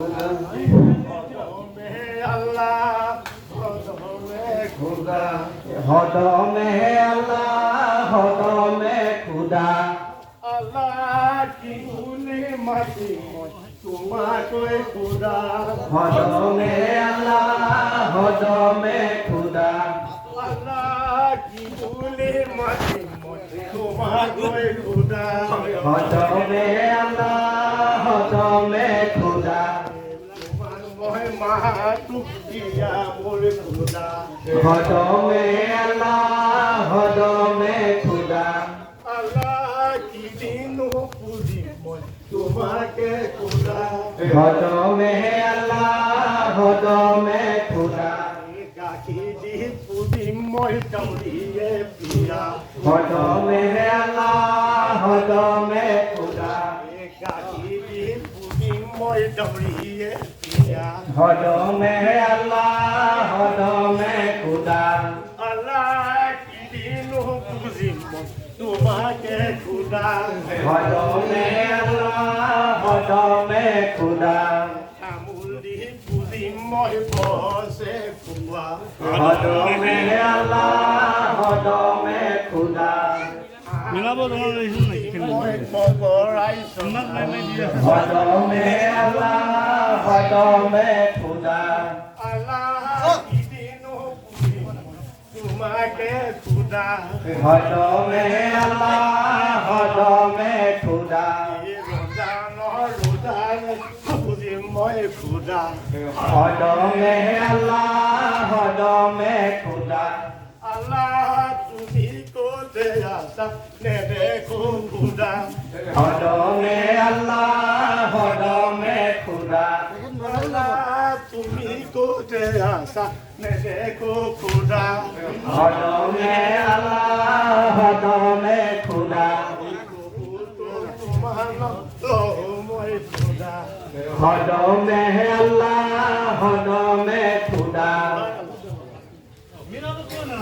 হদমে আল্লাহ হদমে খুদা আল্লাহ কি গুনে মাটি তোমাকে খুদা হদমে আল্লাহ হদমে খুদা আল্লাহ কি গুনে মাটি তোমাকে খুদা হদমে আল্লাহ হদমে খুদা তোমার মহিমা তুকিয়া মোর খুদা হদমে আল্লাহ হদমে খুদা আল্লাহ কি দিন পুজি তোমাকে খুদা হদমে আল্লাহ হদমে খুদা গাখি দি পুজি মই কাউরিয়ে পিয়া হদমে আল্লাহ হদমে খুদা গাখি দি পুজি মই কাউরিয়ে পিয়া হদমে আল্লাহ হদমে খুদা আল্লাহ কি দিন পুজি তোমাকে খুদা হদমে আল্লাহ হদমে খুদা আমুল দি পুজি মই বসে খুয়া হদমে আল্লাহ হদমে খুদা মিলাব তোমার মই বগৰাই তোমাক নাই নাই দিয়া হদমে আল্লাহ হদমে খুদা আল্লাহ কি দিন পুজি তোমাকে খুদা হদমে আল্লাহ হদমে খুদা পুজি মই খুদা হদমে আল্লাহ হদমে খুদা আল্লাহ তুমি কোতে আসা নেদেখো খুদা হদমে আল্লাহ হদমে খুদা আল্লাহ তুমি কোতে আসা নেদেখো খুদা হদমে আল্লাহ হদমে খুদা তোমার মই খুদা হদমে আল্লাহ হদমে খুদা মিলাব তো না